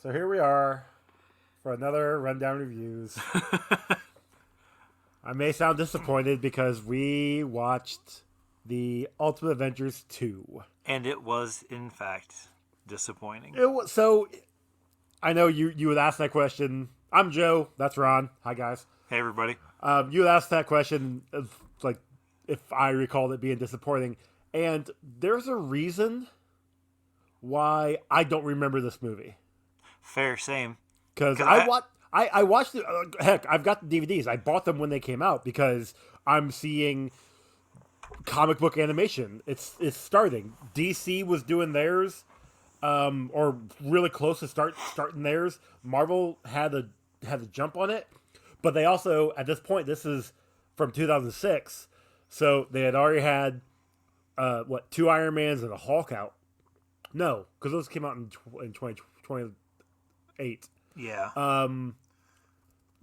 So here we are for another rundown reviews. I may sound disappointed because we watched the Ultimate Avengers 2. And it was, in fact, disappointing. So I know you would ask that question. I'm Joe. That's Ron. Hi guys. Hey, everybody. You would ask that question like if I recalled it being disappointing, and there's a reason why I don't remember this movie. Fair, same. Because I watched it. Heck, I've got the DVDs. I bought them when they came out because I'm seeing comic book animation. It's starting. DC was doing theirs, or really close to starting theirs. Marvel had a jump on it, but they also at this point, this is from 2006, so they had already had two Iron Mans and a Hulk out. No, because those came out in 2028. Yeah.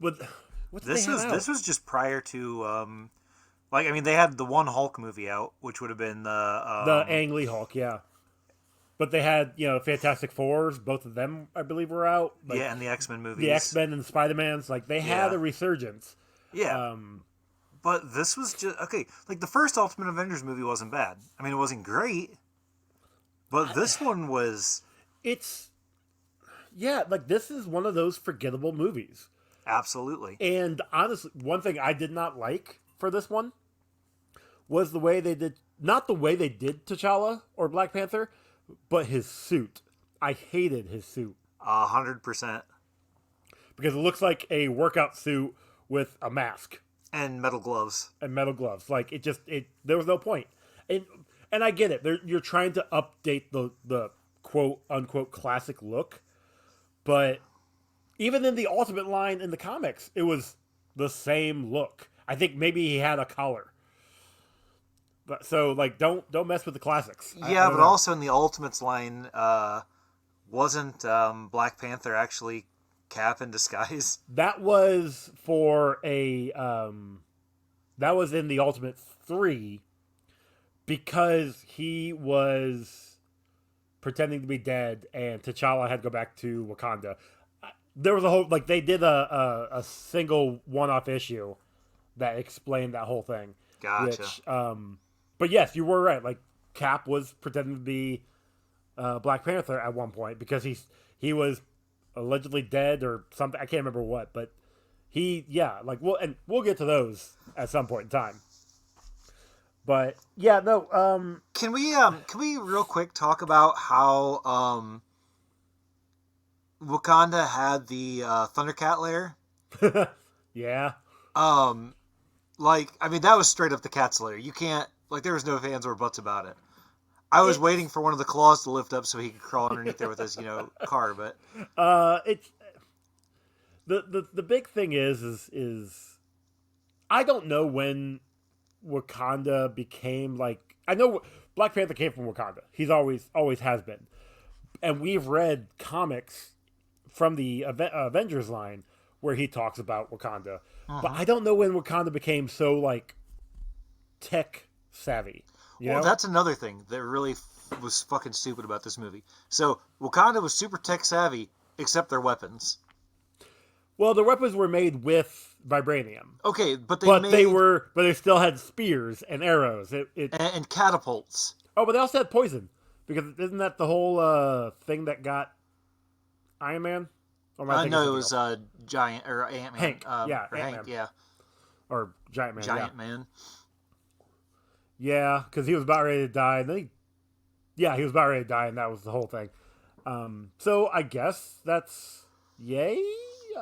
What this was just prior to they had the one Hulk movie out, which would have been the Ang Lee Hulk, yeah. But they had Fantastic Fours, both of them I believe were out. And the X-Men movies, the X-Men and Spider-Mans, they had a resurgence. Yeah. But this was just okay. Like the first Ultimate Avengers movie wasn't bad. I mean, it wasn't great, but this one was. This is one of those forgettable movies. Absolutely. And honestly, one thing I did not like for this one was the way they did, not the way they did T'Challa or Black Panther, but his suit. I hated his suit. 100%. Because it looks like a workout suit with a mask. And metal gloves. There was no point. And I get it. You're trying to update the quote unquote classic look. But even in the Ultimate line in the comics, it was the same look. I think maybe he had a collar. But don't mess with the classics. Yeah, but also in the Ultimates line, wasn't Black Panther actually Cap in disguise? That was that was in the Ultimate 3 because he was pretending to be dead, and T'Challa had to go back to Wakanda. There was a whole they did a single one-off issue that explained that whole thing. Gotcha. But yes, you were right. Cap was pretending to be Black Panther at one point because he was allegedly dead or something. I can't remember what, but we'll get to those at some point in time. But yeah, no. Can we real quick talk about how Wakanda had the Thundercat lair? Yeah. That was straight up the cat's lair. You can't there was no ifs, ands, or buts about it. I was waiting for one of the claws to lift up so he could crawl underneath there with his car, but it's the big thing is I don't know when Wakanda became I know Black Panther came from Wakanda. He's always has been, and we've read comics from the Avengers line where he talks about Wakanda. But I don't know when Wakanda became so tech savvy. Well, that's another thing that really was fucking stupid about this movie. So Wakanda was super tech savvy, except their weapons. Well, their weapons were made with vibranium. Okay, but they still had spears and arrows. And catapults. Oh, but they also had poison because isn't that the whole thing that got Iron Man? No, it was Giant or Ant-Man. Hank, Hank, yeah. Or Giant Man. Giant Man. Yeah, because he was about ready to die. And he was about ready to die, and that was the whole thing. So I guess that's yay.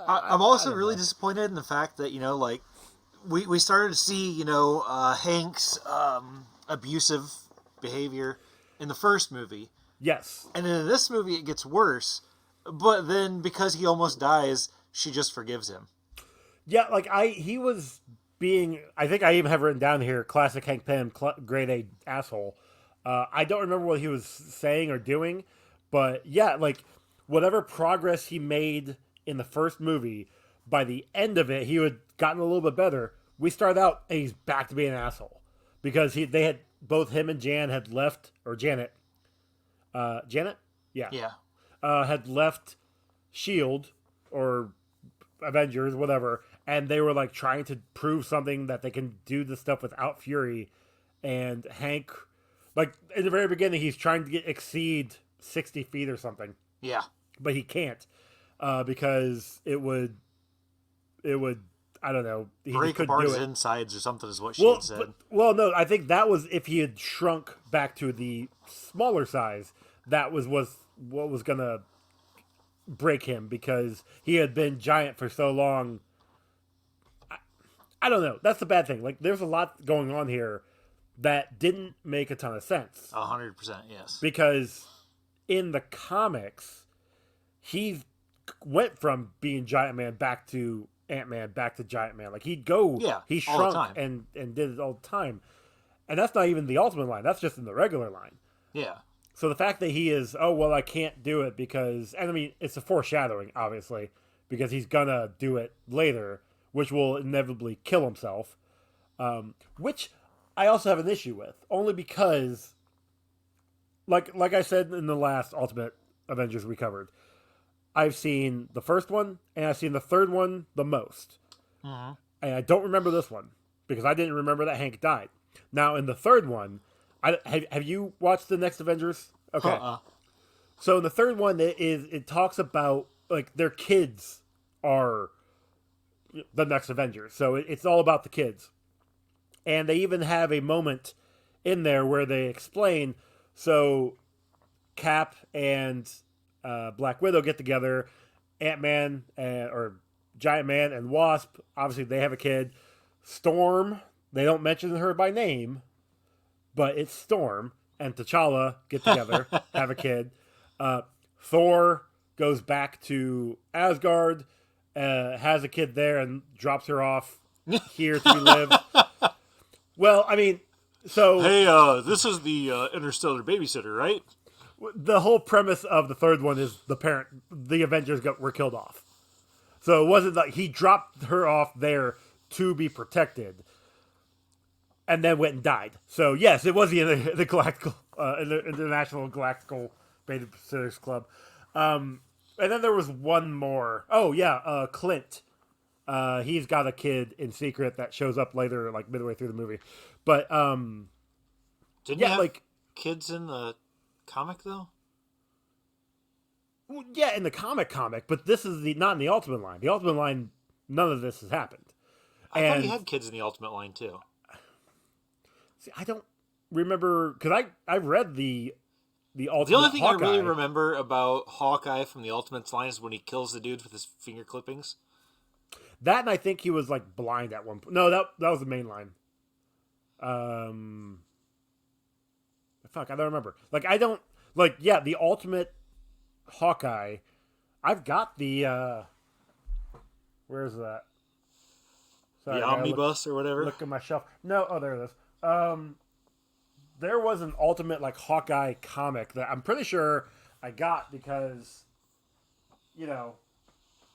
I'm also really disappointed in the fact that we started to see Hank's abusive behavior in the first movie. Yes, and in this movie it gets worse. But then because he almost dies, she just forgives him. Yeah, he was being. I think I even have written down here, classic Hank Pym, grade A asshole. I don't remember what he was saying or doing, but yeah, whatever progress he made in the first movie, by the end of it, he had gotten a little bit better. We started out, and he's back to being an asshole because they had both him and Jan had left, or Janet, Janet, yeah, yeah, had left Shield or Avengers, whatever, and they were like trying to prove something that they can do the stuff without Fury, and Hank, like in the very beginning, he's trying to exceed 60 feet or something, Yeah. but he can't because it would I don't know, he just Break couldn't apart do his it. insides or something is what she Well, had said. no, I think that was if he had shrunk back to the smaller size. That was what was gonna break him because he had been giant for so long. I don't know. That's the bad thing. Like, there's a lot going on here that didn't make a ton of sense 100%, yes. because in the comics, he went from being Giant Man back to Ant Man back to Giant Man. Like, he'd go, Yeah, he all the shrunk time. and did it all the time. And that's not even the Ultimate line. That's just in the regular line. Yeah. So the fact that he is, oh, well, I can't do it because, and I mean, it's a foreshadowing, obviously, because he's gonna do it later, which will inevitably kill himself. Which I also have an issue with, only because, like I said in the last Ultimate Avengers we covered, I've seen the first one and I've seen the third one the most, Mm-hmm. and I don't remember this one because I didn't remember that Hank died. Now in the third one, have you watched the next Avengers? Okay, so in the third one, it talks about like their kids are the next Avengers, so it's all about the kids, and they even have a moment in there where they explain. So Cap and Black Widow get together, Ant Man or Giant Man and Wasp. Obviously, they have a kid. Storm. They don't mention her by name, but it's Storm and T'Challa get together, have a kid. Thor goes back to Asgard, has a kid there, and drops her off here to be lived. Well, I mean, so Hey, this is the interstellar babysitter, right? the whole premise of the third one is the Avengers were killed off. So it wasn't like he dropped her off there to be protected, and then went and died. So yes, it was the Galactical, International Galactical Babysitters Club. And then there was one more. Oh yeah, Clint. He's got a kid in secret that shows up later, like midway through the movie. But Didn't you yeah, have like kids in the comic, though? yeah, in the comic, but this is not in the Ultimate line. The Ultimate line, none of this has happened. I thought And he had kids in the Ultimate line, too. see, I don't remember because I've read the Ultimate. The only thing Hawkeye. I really remember about Hawkeye from the Ultimates line is when he kills the dudes with his finger clippings. That, and I think he was like blind at one point. No, that was the main line. Fuck, I don't remember. Like I don't like. Yeah, the Ultimate Hawkeye. I've got the. Where's that? Sorry, The I gotta omnibus or whatever. Look at my shelf. No, oh there it is. There was an Ultimate like Hawkeye comic that I'm pretty sure I got because,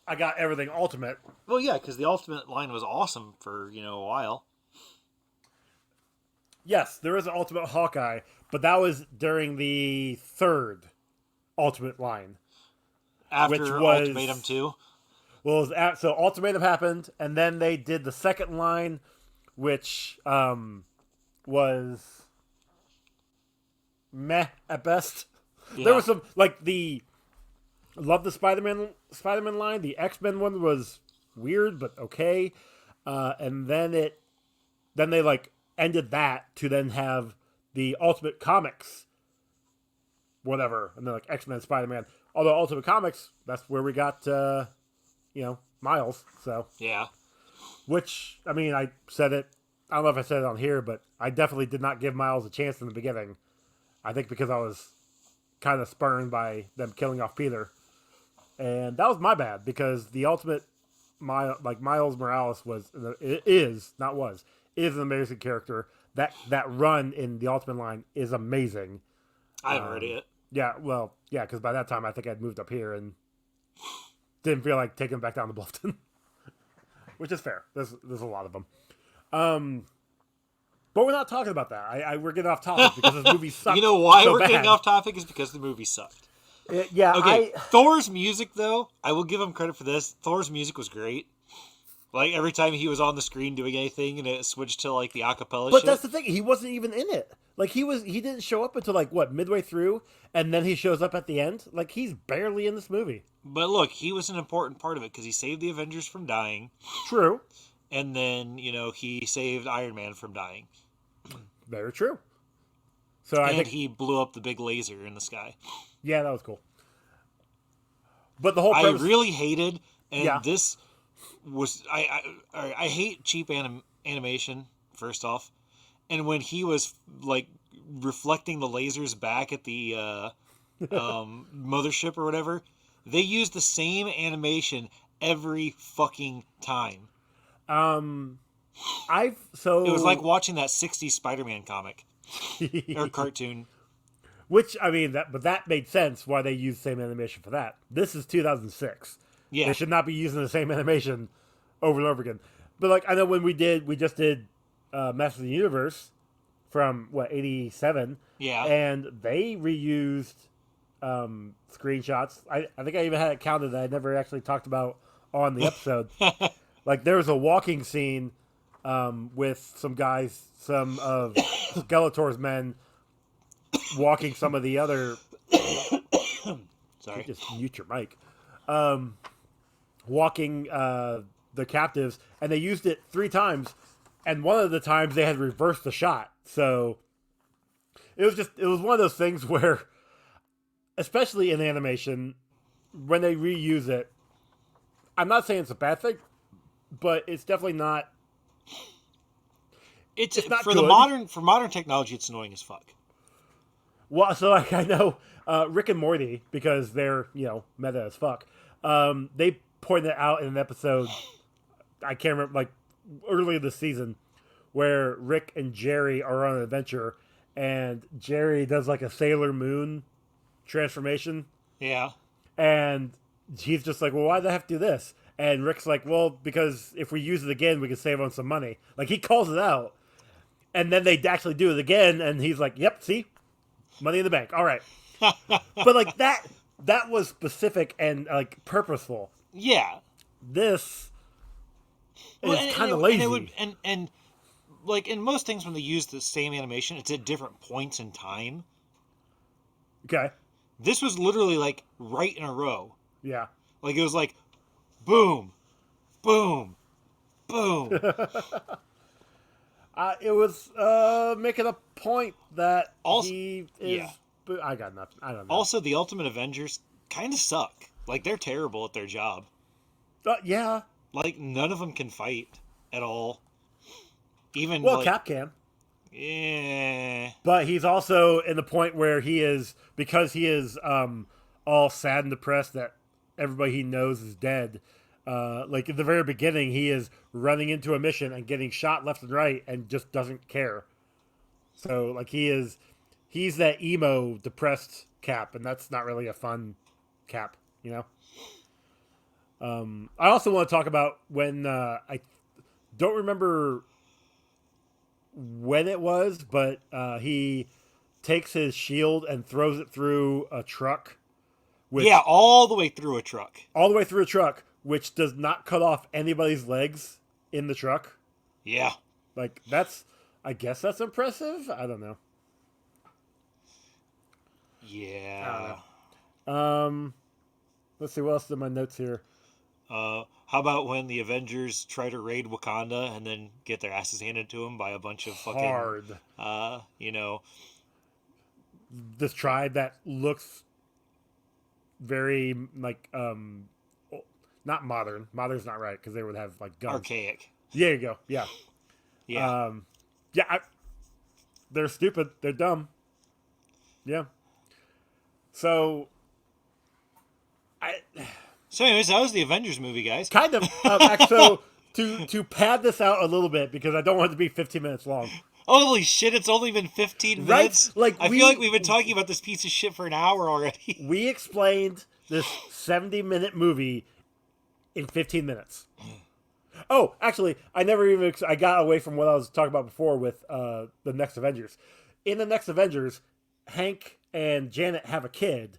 I got everything Ultimate. Well, yeah, because the Ultimate line was awesome for, a while. Yes, there is an Ultimate Hawkeye, but that was during the third Ultimate line. After Which was, Ultimatum 2. Well, so Ultimatum happened, and then they did the second line, which was meh at best. Yeah. There was some like love the Spider-Man line. The X-Men one was weird but okay, and then they like ended that to then have the Ultimate Comics, whatever, and then like X-Men, Spider-Man. Although Ultimate Comics, that's where we got Miles. So Yeah. which I mean, I said it. I don't know if I said it on here, but I definitely did not give Miles a chance in the beginning. I think because I was kind of spurned by them killing off Peter. And that was my bad because the Ultimate Miles Morales is an amazing character. That run in the Ultimate line is amazing. I haven't read it. Yeah, well, yeah, because by that time I think I'd moved up here and didn't feel like taking him back down to Bluffton, which is fair. There's a lot of them. But we're not talking about that. We're getting off topic because this movie sucked. You know why so we're bad. getting off topic is because the movie sucked. Yeah, Okay, Thor's music though, I will give him credit for this. Thor's music was great. Like every time he was on the screen doing anything, and it switched to like the acapella But that's shit. the thing. He wasn't even in it. Like he didn't show up until like what midway through, and then he shows up at the end. Like he's barely in this movie. But look, he was an important part of it because he saved the Avengers from dying, True. and then he saved Iron Man from dying, Very true. So I and think he blew up the big laser in the sky. yeah, that was cool. But the whole I premise, really hated, and yeah, this was I hate cheap animation. First off, and when he was like reflecting the lasers back at the mothership or whatever, they used the same animation every fucking time. I've so It was like watching that '60s Spider-Man comic or cartoon. which I mean that made sense why they used the same animation for that. This is 2006. They Yeah, should not be using the same animation over and over again. But like I know when we just did Masters of the Universe from what 87, yeah. and they reused screenshots. I think I even had it counted that I never actually talked about on the episode. Like there was a walking scene with some guys, some of Skeletor's men walking some of the other. Sorry. Just mute your mic. Walking the captives, and they used it 3 times, and one of the times they had reversed the shot. So it was one of those things where, especially in animation, when they reuse it, I'm not saying it's a bad thing, but it's definitely not. It's not for good. modern technology. It's annoying as fuck. Well, so like, I know Rick and Morty, because they're meta as fuck. They pointed it out in an episode. I can't remember, like early this season, where Rick and Jerry are on an adventure, and Jerry does like a Sailor Moon transformation, Yeah. and he's just like, "Well, why do I have to do this?" And Rick's like, "Well, because if we use it again, we can save on some money." Like he calls it out, and then they actually do it again, and he's like, "Yep, see, money in the bank. All right." But like that was specific and like purposeful. Yeah. This Well, is kind of lazy. and it would and like in most things when they use the same animation, it's at different points in time. Okay. This was literally like right in a row. Yeah. Like it was like boom, boom, boom. It was making a point that Also, he is. yeah. I got nothing. I don't know. Also, the Ultimate Avengers kind of suck. Like they're terrible at their job. Yeah. Like none of them can fight at all. Even Well, like Cap can, yeah. but he's also in the point where he is because he is all sad and depressed that everybody he knows is dead. Like at the very beginning, he is running into a mission and getting shot left and right, and just doesn't care. So like he's that emo depressed Cap, and that's not really a fun Cap, you know. I also want to talk about when I don't remember when it was, but he takes his shield and throws it through a truck, which Yeah, all the way through a truck. all the way through a truck, which does not cut off anybody's legs in the truck. Yeah. Like I guess that's impressive. I don't know. Yeah. Let's see what else in my notes here. How about when the Avengers try to raid Wakanda and then get their asses handed to them by a bunch of fucking Hard. This tribe that looks very like not modern. Modern's not right because they would have like guns. archaic. Yeah, you go. Yeah. Yeah. Yeah. They're stupid. They're dumb. Yeah. So So, anyways, that was the Avengers movie, guys. kind of so to pad this out a little bit because I don't want it to be 15 minutes long. Holy shit! It's only been 15 Right? minutes. Like, I feel like we've been talking about this piece of shit for an hour already. We explained this 70-minute movie in 15 minutes. Oh, actually, I got away from what I was talking about before with the next Avengers. In the next Avengers, Hank and Janet have a kid,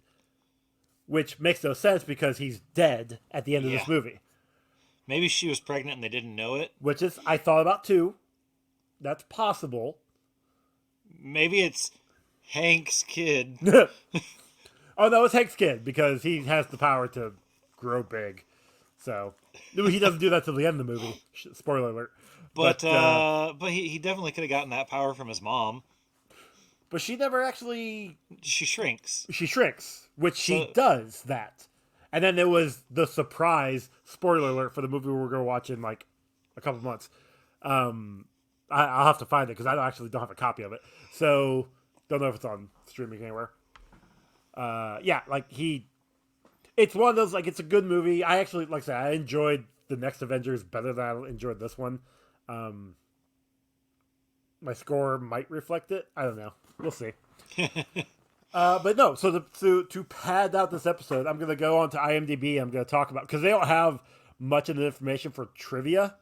which makes no sense because he's dead at the end of Yeah. this movie. Maybe she was pregnant and they didn't know it. Which is, I thought about too. That's possible. Maybe it's Hank's kid. Oh no, it's Hank's kid because he has the power to grow big. So he doesn't do that till the end of the movie. Spoiler alert. But he definitely could have gotten that power from his mom. But she never actually. She shrinks. She shrinks, which she So- does that. And then there was the surprise spoiler alert for the movie we're going to watch in like a couple months. I'll have to find it because I actually don't have a copy of it. So don't know if it's on streaming anywhere. Yeah, like it's one of those, like, it's a good movie. I actually, like I said, I enjoyed the next Avengers better than I enjoyed this one. My score might reflect it. I don't know. We'll see. But no, so to pad out this episode, I'm going to go on to IMDb. I'm going to talk about, because they don't have much of the information for trivia.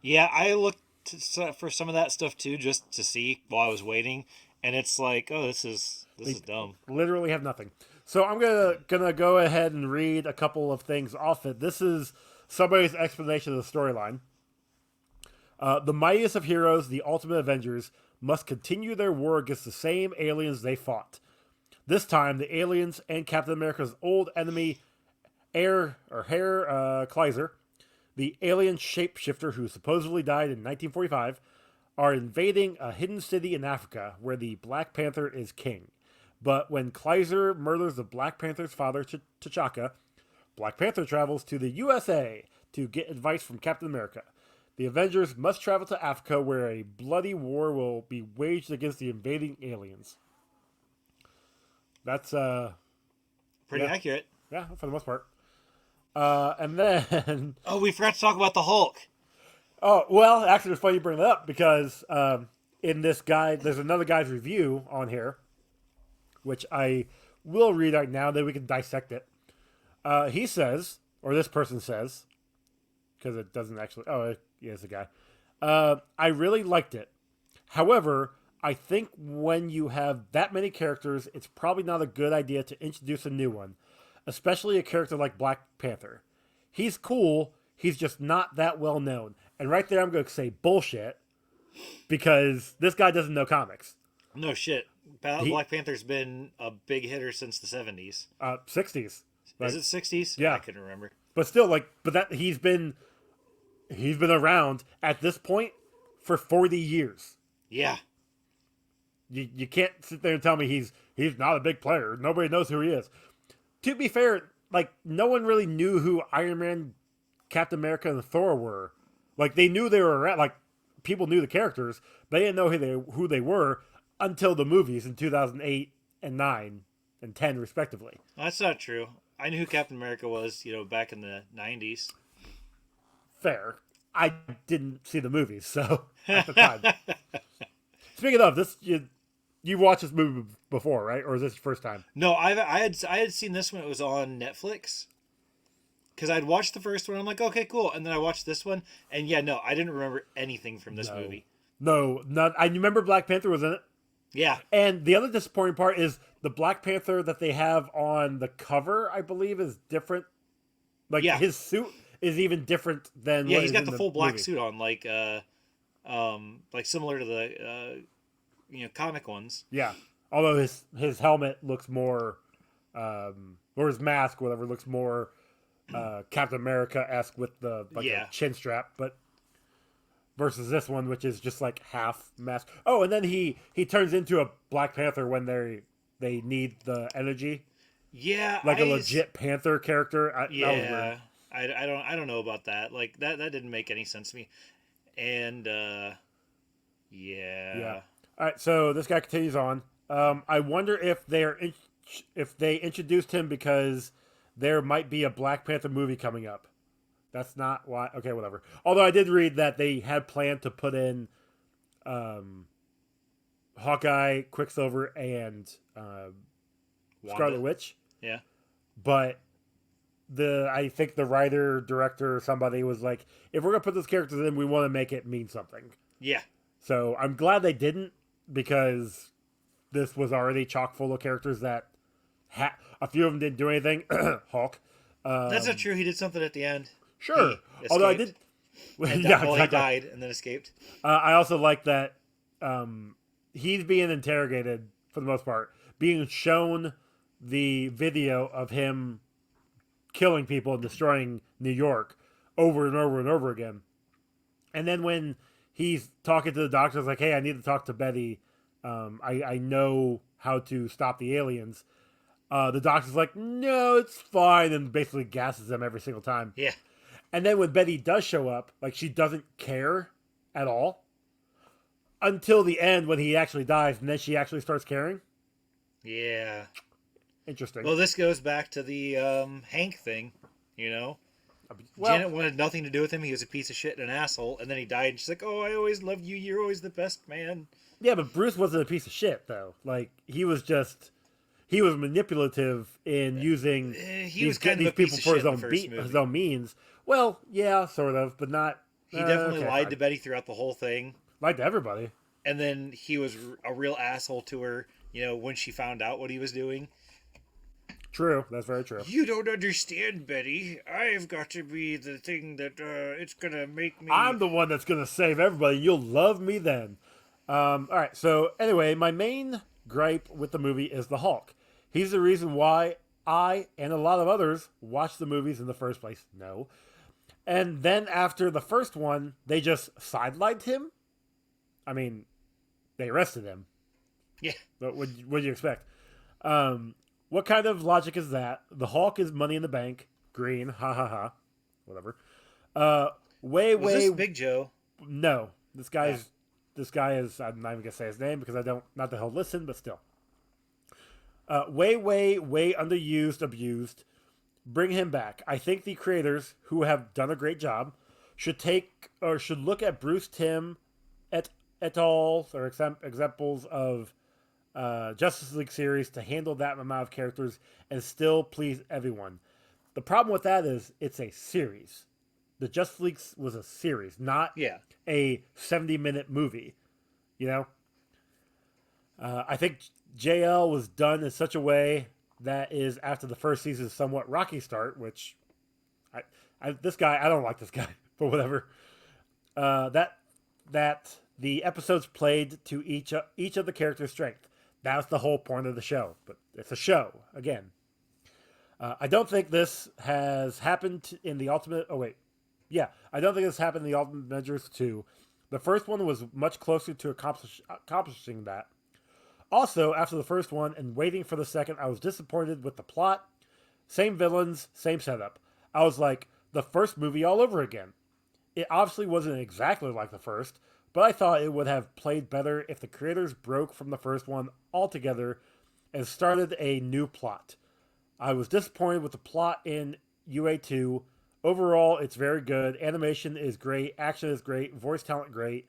Yeah, I looked for some of that stuff too, just to see while I was waiting, and it's like, oh, this is dumb. Literally have nothing. So I'm gonna go ahead and read a couple of things off it. This is somebody's explanation of the storyline. The mightiest of heroes, the ultimate Avengers, must continue their war against the same aliens they fought. This time, the aliens and Captain America's old enemy, Herr Kleiser, the alien shapeshifter who supposedly died in 1945, are invading a hidden city in Africa where the Black Panther is king. But when Kleiser murders the Black Panther's father, T'Chaka, Black Panther travels to the USA to get advice from Captain America. The Avengers must travel to Africa where a bloody war will be waged against the invading aliens. That's Pretty accurate. yeah, for the most part. And then Oh, we forgot to talk about the Hulk. oh, well, actually it's funny you bring that up because in this guide there's another guy's review on here, which I will read right now, then we can dissect it. He says, or this person says, because it doesn't actually, yeah, it's a guy. I really liked it. However, I think when you have that many characters, it's probably not a good idea to introduce a new one, especially a character like Black Panther. He's cool, he's just not that well known. And right there I'm going to say bullshit, because this guy doesn't know comics. No shit. Black Panther's been a big hitter since the 70s. 60s. Like, Is it 60s? Yeah. I couldn't remember. but still, like, but that he's been around at this point for 40 years. Yeah. You can't sit there and tell me he's not a big player. Nobody knows who he is. To be fair, like, no one really knew who Iron Man, Captain America, and Thor were. Like, they knew they were around. Like, people knew the characters, but they didn't know who they were until the movies in 2008 and 9 and 10, respectively. That's not true. I knew who Captain America was, back in the 90s. Fair. I didn't see the movies, so at the time. Speaking of this, you watched this movie before, right? Or is this your first time? No, I had seen this one. It was on Netflix. Because I'd watched the first one. I'm like, okay, cool. And then I watched this one. And yeah, no, I didn't remember anything from this movie. No, not. I remember Black Panther was in it. Yeah. And the other disappointing part is the Black Panther that they have on the cover, I believe, is different. Like, his suit is even different than Yeah, what he's is got in the full black movie. suit on, like similar to the comic ones. Yeah. Although his helmet looks more, or his mask, whatever, looks more Captain America-esque with the a chin strap, but versus this one, which is just like half mask. Oh, and then he turns into a Black Panther when they need the energy. Yeah, Like a legit Panther character. That was weird. I don't know about that. Like that didn't make any sense to me. And yeah. All right, so this guy continues on. I wonder if they introduced him because there might be a Black Panther movie coming up. That's not why. Okay, whatever. Although I did read that they had planned to put in Hawkeye, Quicksilver, and Scarlet Witch. Yeah. But I think the writer, director, or somebody was like, if we're gonna put those characters in, we want to make it mean something. Yeah. So I'm glad they didn't, because this was already chock full of characters that A few of them didn't do anything. Hulk. That's not true. He did something at the end. Sure. He Although I escaped. did. And Yeah, well, exactly. he died and then escaped. I also like that he's being interrogated for the most part, being shown the video of him killing people and destroying New York over and over and over again. And then when he's talking to the doctor, like, "Hey, I need to talk to Betty. I know how to stop the aliens." The doctor's like, "No, it's fine," and basically gasses them every single time. Yeah. And then when Betty does show up, like, she doesn't care at all until the end when he actually dies, and then she actually starts caring. Yeah. Interesting. Well, this goes back to the Hank thing, you know? Well, Janet wanted nothing to do with him. He was a piece of shit and an asshole. And then he died, and she's like, "Oh, I always loved you. You're always the best man." yeah, but Bruce wasn't a piece of shit, though. Like, he was manipulative in using He was kind of these a piece people of for shit in the first movie. his own means. Well, yeah, sort of, but not. He definitely okay, lied fine. to Betty throughout the whole thing. Lied to everybody. And then he was a real asshole to her, you know, when she found out what he was doing. True, that's very true. "You don't understand, Betty. I've got to be the thing that it's gonna make me." I'm the one that's gonna save everybody. You'll love me then. All right. So anyway, my main gripe with the movie is the Hulk. He's the reason why I and a lot of others watched the movies in the first place. No. And then after the first one, they just sidelined him. I mean, they arrested him. Yeah. But what do you expect? What kind of logic is that? The Hulk is Money in the Bank, green, ha ha ha, whatever. Was this Big Joe? No, this guy is. I'm not even gonna say his name because I don't. Not that he'll listen, but still. Way underused, abused. Bring him back. I think the creators, who have done a great job, should look at Bruce Timm et al. Or examples of Justice League series to handle that amount of characters and still please everyone. The problem with that is it's a series. The Justice League was a series, not a 70-minute movie. You know? I think JL was done in such a way that is, after the first season's somewhat rocky start, which this guy, I don't like this guy, but whatever. That the episodes played to each of the characters' strength. That's the whole point of the show. But it's a show, again. I don't think this has happened in the Ultimate... Oh, wait. Yeah, I don't think this happened in the Ultimate Avengers 2. The first one was much closer to accomplishing that. Also, after the first one and waiting for the second, I was disappointed with the plot. Same villains, same setup. I was like, the first movie all over again. It obviously wasn't exactly like the first, but I thought it would have played better if the creators broke from the first one altogether and started a new plot. I was disappointed with the plot in UA2. Overall, it's very good. Animation is great. Action is great. Voice talent great.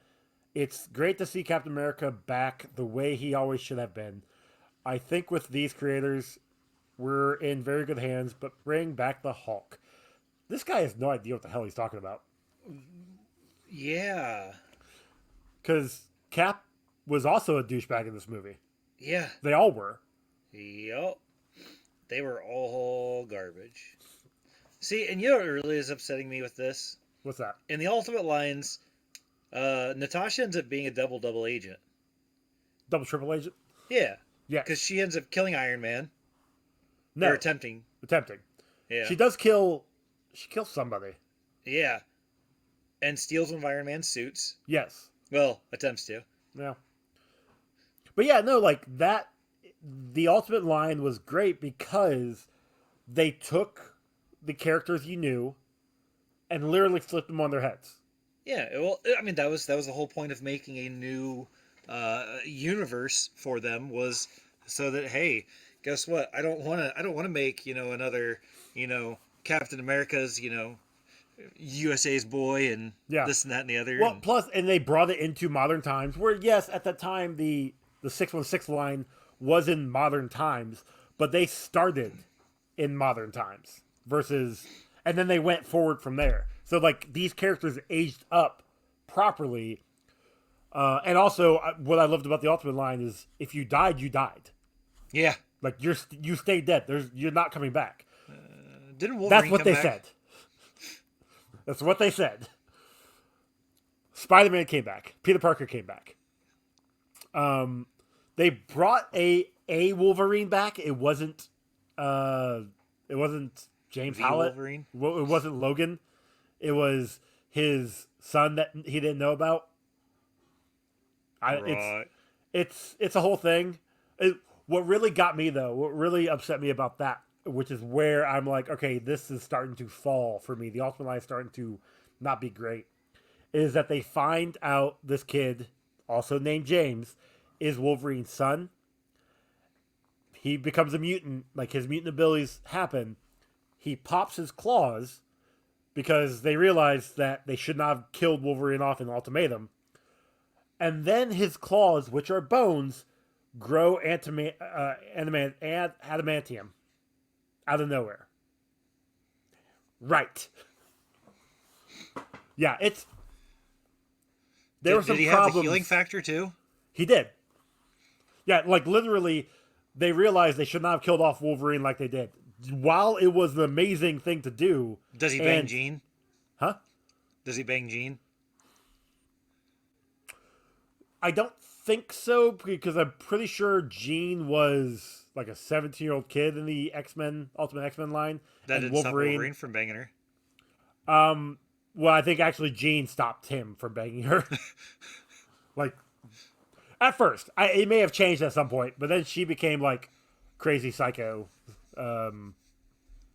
It's great to see Captain America back the way he always should have been. I think with these creators, we're in very good hands, but bring back the Hulk. This guy has no idea what the hell he's talking about. Yeah. Because Cap was also a douchebag in this movie. Yeah. They all were. Yup. They were all garbage. See, and you know what really is upsetting me with this? What's that? In the Ultimate Lines, Natasha ends up being a double agent. Double triple agent? Yeah. Yeah. Because she ends up killing Iron Man. No. Or attempting. Yeah. She does kill... She kills somebody. Yeah. And steals one of Iron Man's suits. Yes. Well, attempts to. Yeah. But yeah, no, like that... The Ultimate line was great because they took the characters you knew and literally flipped them on their heads. Yeah, well, I mean, that was the whole point of making a new universe for them, was so that, hey, guess what? I don't want to make, another, Captain America's, USA's boy and this and that and the other. Well, plus, and they brought it into modern times where, yes, at that time the 616 line was in modern times, but they started in modern times versus, and then they went forward from there. So, like, these characters aged up properly. And also, what I loved about the Ultimate line is if you died, you died. Yeah. Like you stay dead. You're not coming back. Didn't Wolverine That's what come they back? said. That's what they said. Spider-Man came back. Peter Parker came back. They brought a Wolverine back. It wasn't James The Howlett. Wolverine? It wasn't Logan. It was his son that he didn't know about. Right. It's a whole thing. What really got me though, what really upset me about that, which is where I'm like, okay, this is starting to fall for me. The Ultimate Line is starting to not be great. Is that they find out this kid, also named James, is Wolverine's son. He becomes a mutant, like his mutant abilities happen. He pops his claws because they realize that they should not have killed Wolverine off in Ultimatum. And then his claws, which are bones, grow adamantium out of nowhere. Right. Yeah, it's... There were some did he problems. have the healing factor too? He did. Yeah, like literally, they realized they should not have killed off Wolverine like they did. While it was an amazing thing to do. Does he bang Jean? Huh? Does he bang Jean? I don't think so, because I'm pretty sure Jean was like a 17-year-old kid in the X-Men, Ultimate X-Men line. That didn't stop Wolverine from banging her. Well, I think actually Jean stopped him from banging her. Like, at first. It may have changed at some point, but then she became like crazy psycho come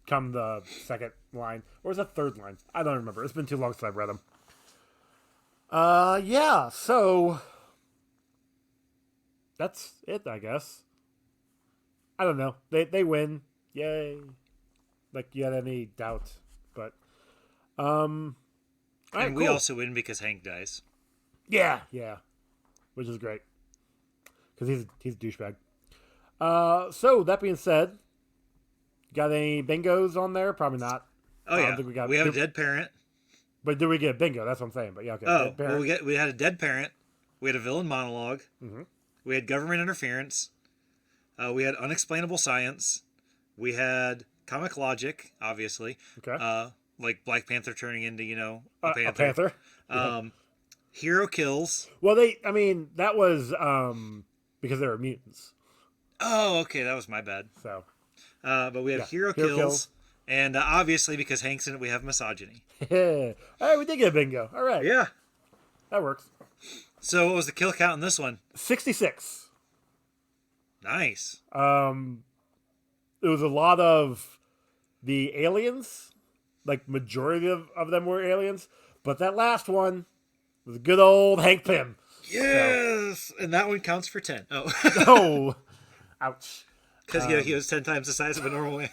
the second line. Or was that third line? I don't remember. It's been too long since I've read them. Yeah, so... That's it, I guess. I don't know. They win. Yay. Like, you had any doubt. But, and right, we cool. also win because Hank dies. Yeah. Which is great. Because he's a douchebag. So, that being said, got any bingos on there? Probably not. Oh, yeah. We have a dead parent. But did we get a bingo? That's what I'm saying. But yeah, okay. Oh, well, we had a dead parent. We had a villain monologue. Mm-hmm. We had government interference. We had unexplainable science. We had comic logic, obviously. Okay. Like Black Panther turning into, A panther. Hero kills. Well, that was because they were mutants. Oh, okay, that was my bad. So. But we have hero kills. And obviously, because Hank's in it, we have misogyny. All right, we did get a bingo. All right. Yeah. That works. So what was the kill count in this one? 66. Nice. It was a lot of the aliens. Like, majority of them were aliens. But that last one was a good old Hank Pym. Yes! So. And that one counts for 10. Oh. Oh. Ouch. Because he was 10 times the size of a normal man.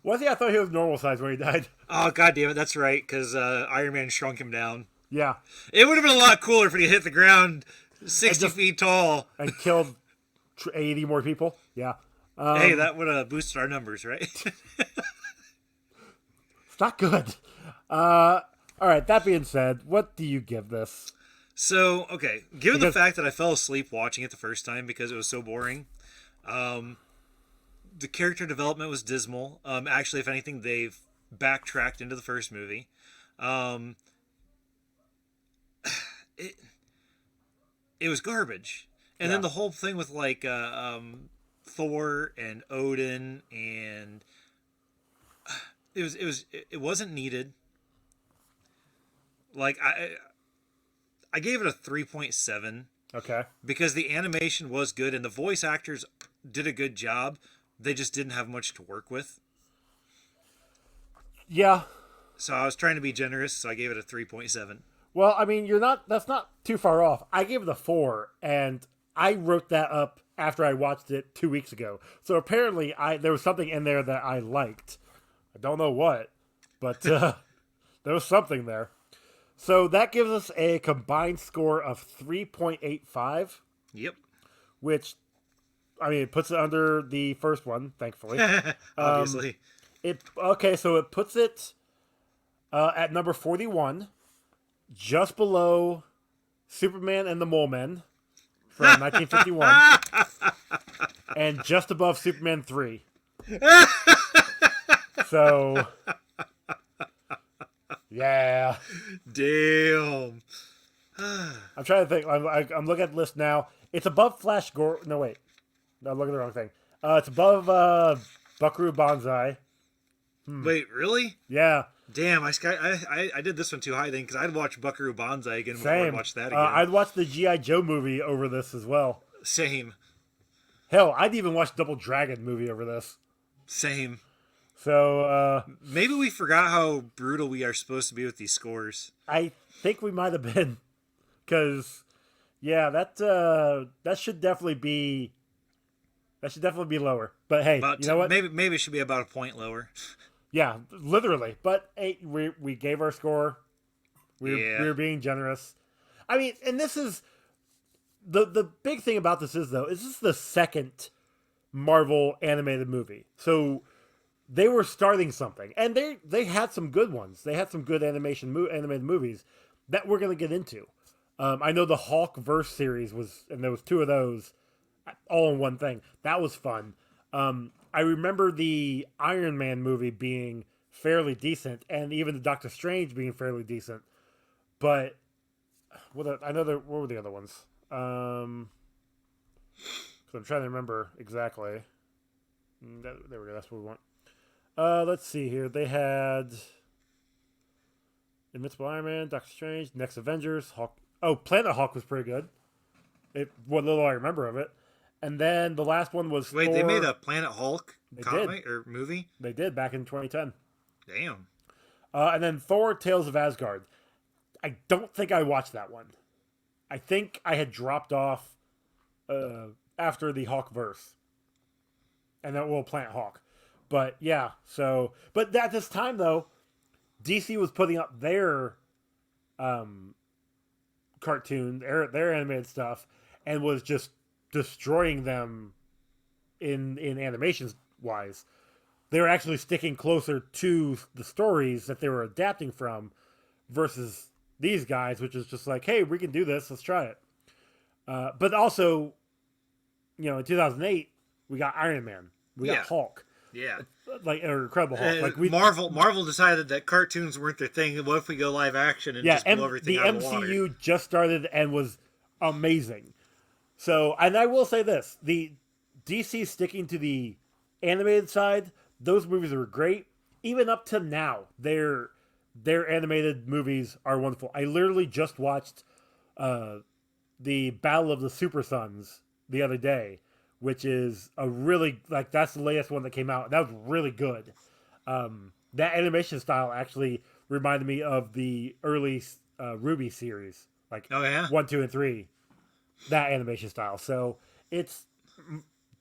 Was he? I thought he was normal size when he died. Oh, God damn it. That's right. Because Iron Man shrunk him down. Yeah. It would have been a lot cooler if he hit the ground 60 feet tall. And killed 80 more people. Yeah. Hey, that would have boosted our numbers, right? It's not good. All right, that being said, what do you give this? So, okay. Given the fact that I fell asleep watching it the first time because it was so boring, the character development was dismal. Actually, if anything, they've backtracked into the first movie. It was garbage, and then the whole thing with like Thor and Odin, and it wasn't needed. Like I gave it a 3.7. Okay. Because the animation was good and the voice actors did a good job. They just didn't have much to work with. Yeah. So I was trying to be generous, so I gave it a 3.7. Well, I mean, that's not too far off. I gave it a 4, and I wrote that up after I watched it 2 weeks ago. So apparently there was something in there that I liked. I don't know what, but there was something there. So that gives us a combined score of 3.85. Yep. Which, I mean, it puts it under the first one, thankfully. Obviously. So it puts it at number 41, just below Superman and the Mole Men from 1951. and just above Superman 3. So, yeah. Damn. I'm trying to think. I'm looking at the list now. It's above Flash Gordon. No, wait. No, I'm looking at the wrong thing. It's above Buckaroo Banzai. Wait, really? Yeah. Damn, I did this one too high then because I'd watch Buckaroo Banzai again before Same. I'd watch that again. I'd watch the G.I. Joe movie over this as well. Same. Hell, I'd even watch Double Dragon movie over this. Same. So, Maybe we forgot how brutal we are supposed to be with these scores. I think we might have been. Because, yeah, that should definitely be... That should definitely be lower. But hey, you know what? Maybe it should be about a point lower. Yeah, literally. But hey, we gave our score. We were being generous. I mean, and this is... The big thing about this is, though, is this is the second Marvel animated movie. So they were starting something. And they had some good ones. They had some good animated movies that we're going to get into. I know the Hulk-verse series was... And there was two of those all in one thing. That was fun. I remember the Iron Man movie being fairly decent, and even the Doctor Strange being fairly decent. But what were the other ones? So I'm trying to remember exactly. There we go. That's what we want. Let's see here. They had Invincible Iron Man, Doctor Strange, Next Avengers, Hulk. Oh, Planet Hulk was pretty good. What little I remember of it. And then the last one was Wait, Thor. they made a Planet Hulk comic or movie? They did back in 2010. Damn. And then Thor: Tales of Asgard. I don't think I watched that one. I think I had dropped off after the Hawk verse, and then Planet Hawk. But yeah, but at this time though, DC was putting up their cartoon, their animated stuff, and was just destroying them in animations wise. They were actually sticking closer to the stories that they were adapting from versus these guys, which is just like, hey, we can do this, let's try it. But also, in 2008 we got Iron Man, we got Hulk, or Incredible Hulk. Marvel decided that cartoons weren't their thing. What if we go live action and just blow everything out of the water? The MCU just started and was amazing. So, and I will say this, the DC sticking to the animated side, those movies were great. Even up to now, their animated movies are wonderful. I literally just watched the Battle of the Super Sons the other day, which is a really, that's the latest one that came out. That was really good. That animation style actually reminded me of the early Ruby series, 1, 2, and 3. That animation style. So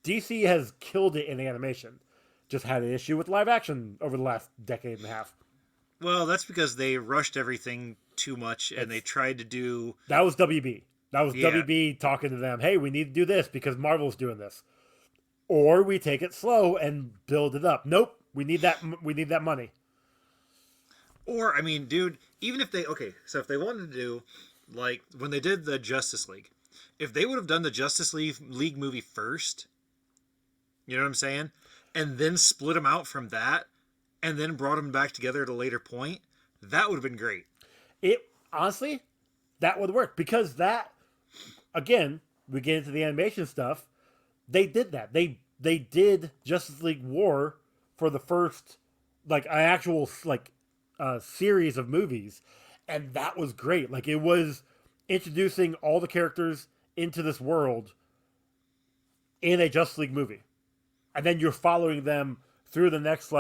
DC has killed it in animation. Just had an issue with live action over the last decade and a half. Well, that's because they rushed everything too much and they tried to do... That was WB. That was WB talking to them. Hey, we need to do this because Marvel's doing this. Or we take it slow and build it up. Nope. We need that money. Or, I mean, dude, even if they... Okay, so if they wanted to do, when they did the Justice League, if they would have done the Justice League movie first, you know what I'm saying? And then split them out from that, and then brought them back together at a later point, that would have been great. Honestly, that would work. Because that, again, we get into the animation stuff, they did that. They did Justice League War for the first, an actual, series of movies. And that was great. It was introducing all the characters into this world in a Justice League movie. And then you're following them through the next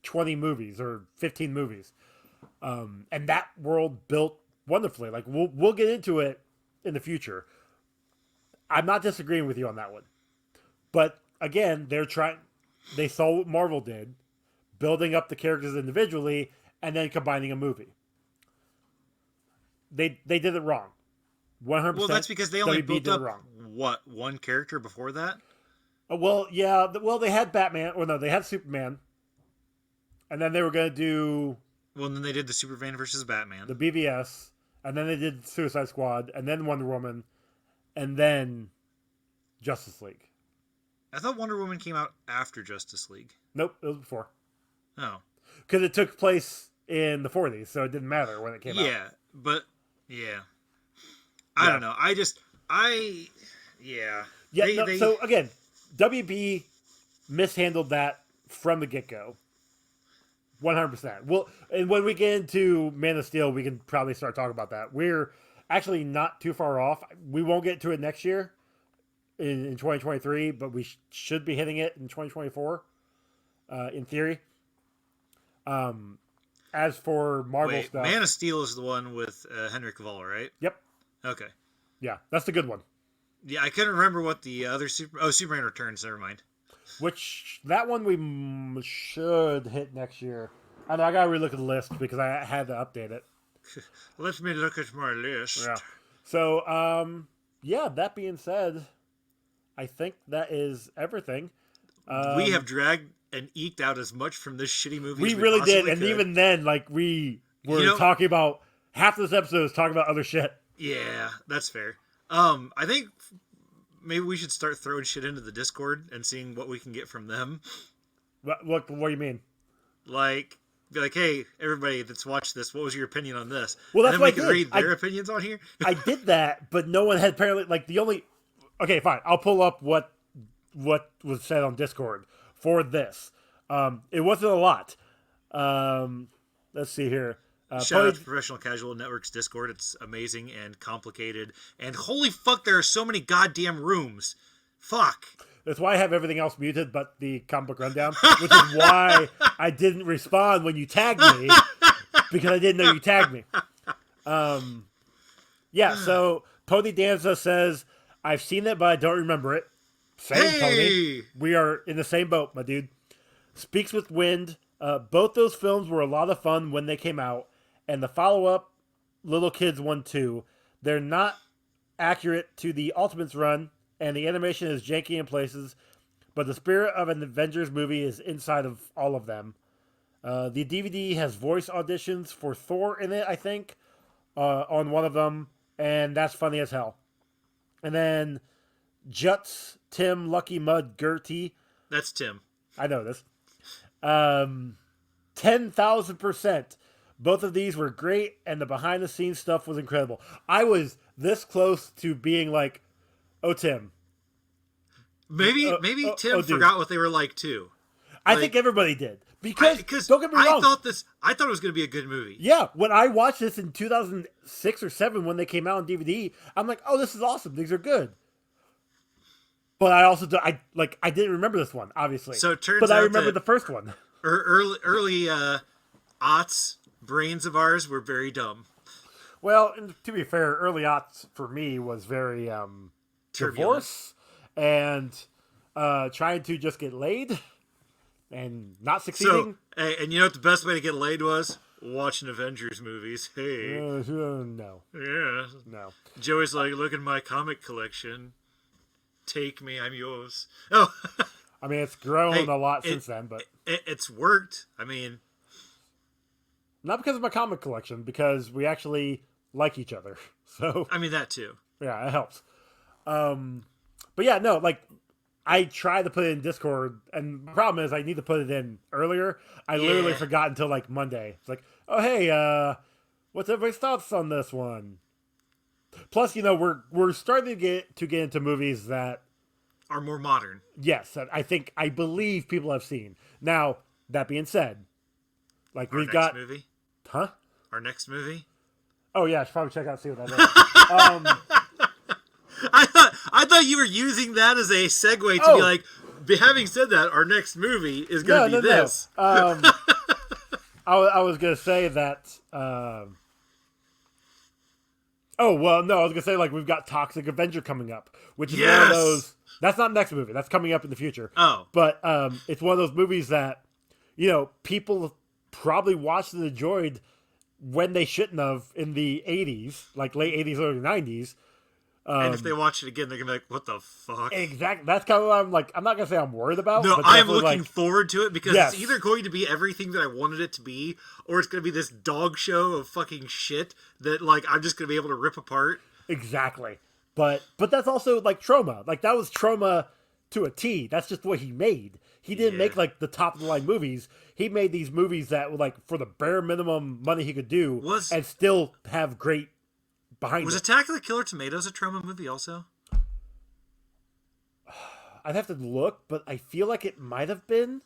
20 movies or 15 movies. And that world built wonderfully. We'll get into it in the future. I'm not disagreeing with you on that one. But again, they saw what Marvel did, building up the characters individually and then combining a movie. They did it wrong. 100%. Well, that's because they only WB built up one character before that? Well, yeah. Well, they had Batman. Or no, they had Superman. And then they were going to do... Well, then they did the Superman versus Batman. The BVS. And then they did Suicide Squad. And then Wonder Woman. And then Justice League. I thought Wonder Woman came out after Justice League. Nope, it was before. Oh. Because it took place in the 40s, so it didn't matter when it came out. Yeah, but yeah. I don't know. Yeah. Yeah, so again, WB mishandled that from the get-go. 100%. Well, and when we get into Man of Steel, we can probably start talking about that. We're actually not too far off. We won't get to it next year in 2023, but we should be hitting it in 2024, in theory. As for Marvel stuff... Man of Steel is the one with Henry Cavill, right? Yep. Okay. Yeah, that's the good one. Yeah, I couldn't remember what the other Superman Returns, never mind. Which, that one we should hit next year. I know, I gotta relook at the list because I had to update it. Let me look at my list. Yeah. So, yeah, that being said, I think that is everything. We have dragged and eked out as much from this shitty movie We as we really did, possibly and could. even then, like, we were talking about, half this episode is talking about other shit. Yeah, that's fair. I think maybe we should start throwing shit into the Discord and seeing what we can get from them. What do you mean? Like, be like, hey, everybody that's watched this, what was your opinion on this? Well, that's and then what we I can did. read their opinions on here. I did that, but no one had apparently, like, the only... Okay, fine. I'll pull up what was said on Discord for this. It wasn't a lot. Let's see here. Shout out to Professional Casual Network's Discord. It's amazing and complicated. And holy fuck, there are so many goddamn rooms. Fuck. That's why I have everything else muted but the comic book rundown, which is why I didn't respond when you tagged me, because I didn't know you tagged me. Yeah, so Pony Danza says, I've seen it, but I don't remember it. Same, Pony. We are in the same boat, my dude. Speaks with Wind. Both those films were a lot of fun when they came out, and the follow-up, Little Kids 1 2, they're not accurate to the Ultimates run, and the animation is janky in places, but the spirit of an Avengers movie is inside of all of them. The DVD has voice auditions for Thor in it, I think, on one of them, and that's funny as hell. And then Juts, Tim, Lucky Mud, Gertie. That's Tim. I know this. 10,000%. Both of these were great, and the behind-the-scenes stuff was incredible. I was this close to being like, oh, Tim. Maybe Tim forgot what they were like, too. I think everybody did. Because don't get me wrong. I thought it was going to be a good movie. Yeah, when I watched this in 2006 or 7 when they came out on DVD, I'm like, oh, this is awesome. These are good. But I also I didn't remember this one, obviously. So it turns out I remember the first one. Early aughts brains of ours were very dumb. Well, and to be fair, early aughts for me was very divorce and trying to just get laid and not succeeding. So, and you know what the best way to get laid was? Watching Avengers movies. Hey. No. Yeah. No. Joey's like, look at my comic collection. Take me, I'm yours. Oh. I mean, it's grown a lot since then, but... It's worked. I mean... Not because of my comic collection, because we actually like each other. So... I mean, that too. Yeah, it helps. But yeah, no, like, I tried to put it in Discord, and the problem is I need to put it in earlier. I literally forgot until, like, Monday. It's like, oh, hey, what's everybody's thoughts on this one? Plus, you know, we're starting to get into movies that are more modern. Yes, that I believe people have seen. Now, that being said, like Our we've got movie? Huh? Our next movie? Oh yeah, I should probably check out see what that is. I thought you were using that as a segue to be like, having said that, our next movie is going to be this. No. I was going to say that. Oh, well, no, I was going to say, like, we've got Toxic Avenger coming up, which is one of those... That's not next movie. That's coming up in the future. Oh. But it's one of those movies that, you know, people probably watched and enjoyed when they shouldn't have in the 80s, like late 80s, early 90s. And if they watch it again, they're going to be like, what the fuck? Exactly. That's kind of what I'm like, I'm not going to say I'm worried about. No, but I'm looking forward to it because yes. It's either going to be everything that I wanted it to be, or it's going to be this dog show of fucking shit that, like, I'm just going to be able to rip apart. Exactly. But that's also, like, Trauma. Like, that was Trauma to a T. That's just what he made. He didn't make like the top of the line movies. He made these movies that were like for the bare minimum money he could do and still have great behind Was it. Attack of the Killer Tomatoes a Troma movie also? I'd have to look, but I feel like it might have been.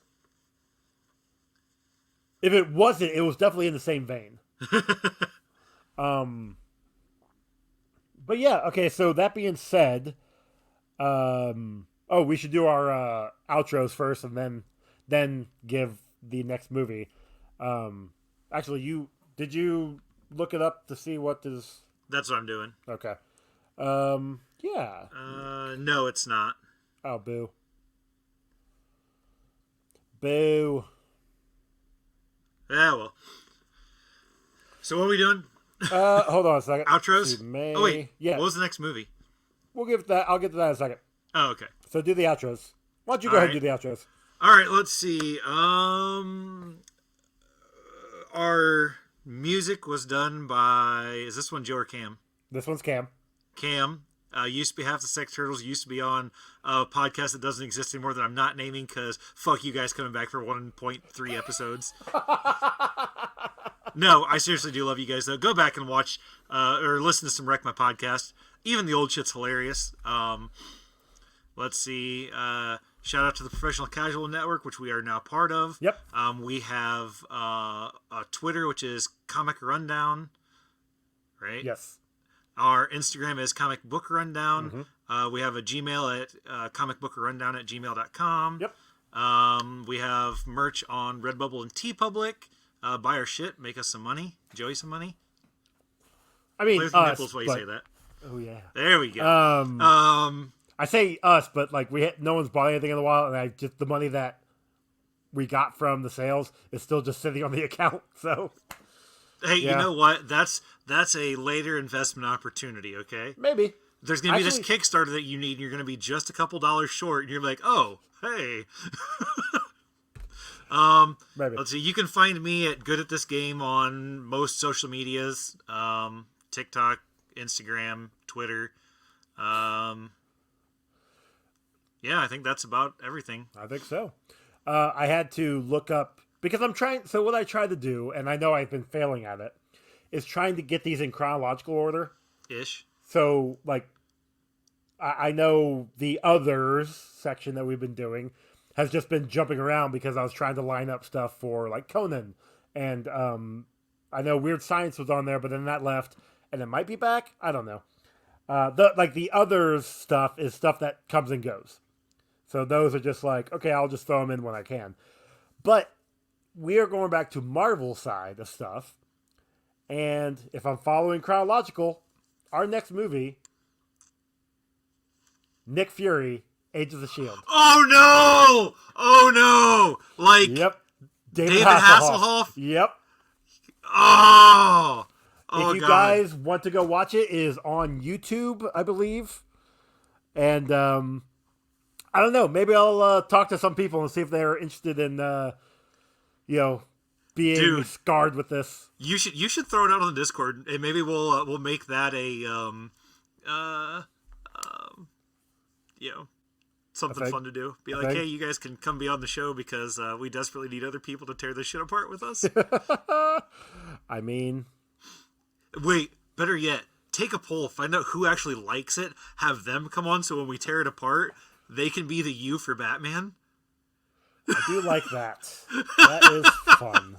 If it wasn't, it was definitely in the same vein. But yeah, okay, so that being said, we should do our outros first and then give the next movie. Actually, did you look it up to see what is... That's what I'm doing. Okay. Yeah. No, it's not. Oh, boo. Boo. Yeah, well. So what are we doing? Hold on a second. Outros? Oh, wait. Yeah. What was the next movie? We'll give that. I'll get to that in a second. Oh, okay. So do the outros. Why don't you go ahead and do the outros? All right, let's see. Our music was done by... Is this one Joe or Cam? This one's Cam. Cam. Used to be Half the Sex Turtles. Used to be on a podcast that doesn't exist anymore that I'm not naming because fuck you guys coming back for 1.3 episodes. No, I seriously do love you guys, though. Go back and watch or listen to some Wreck My Podcast. Even the old shit's hilarious. Let's see. Shout out to the Professional Casual Network, which we are now part of. Yep. We have a Twitter, which is Comic Rundown. Right? Yes. Our Instagram is Comic Book Rundown. Mm-hmm. We have a Gmail at comicbookrundown@gmail.com. Yep. We have merch on Redbubble and TeePublic. Buy our shit. Make us some money. Joey some money. I mean, play with the nipples while you say that. Oh, yeah. There we go. I say us, but like no one's bought anything in a while, and just the money that we got from the sales is still just sitting on the account. So, hey, you know what? That's a later investment opportunity. Okay, maybe there's gonna be this Kickstarter that you need, and you're gonna be just a couple dollars short, and you're like, oh, hey. Maybe. Let's see. You can find me at Good at This Game on most social medias: TikTok, Instagram, Twitter. Yeah, I think that's about everything. I think so. I had to look up because I'm trying. So what I tried to do, and I know I've been failing at it, is trying to get these in chronological order. Ish. So like, I know the others section that we've been doing has just been jumping around because I was trying to line up stuff for like Conan, and I know Weird Science was on there, but then that left, and it might be back. I don't know. The others stuff is stuff that comes and goes. So those are just like, okay, I'll just throw them in when I can. But we are going back to Marvel side of stuff. And if I'm following chronological, our next movie, Nick Fury, Age of the Shield. Oh no! Oh no! Like, yep, David Hasselhoff? Yep. Oh! If you guys want to go watch it, it is on YouTube, I believe. And I don't know. Maybe I'll talk to some people and see if they're interested in, being scarred with this. You should throw it out on the Discord, and maybe we'll make that a something fun to do. Be like, hey, you guys can come be on the show because we desperately need other people to tear this shit apart with us. I mean, wait, better yet, take a poll, find out who actually likes it, have them come on, so when we tear it apart, they can be the you for Batman. I do like that. That is fun.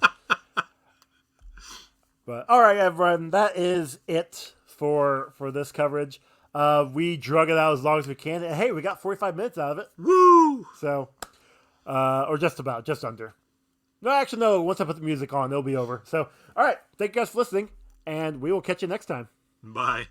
But all right, everyone, that is it for this coverage. We drug it out as long as we can. And hey, we got 45 minutes out of it. Woo! So, or just about, just under. No, actually, no. Once I put the music on, it'll be over. So, all right. Thank you guys for listening, and we will catch you next time. Bye.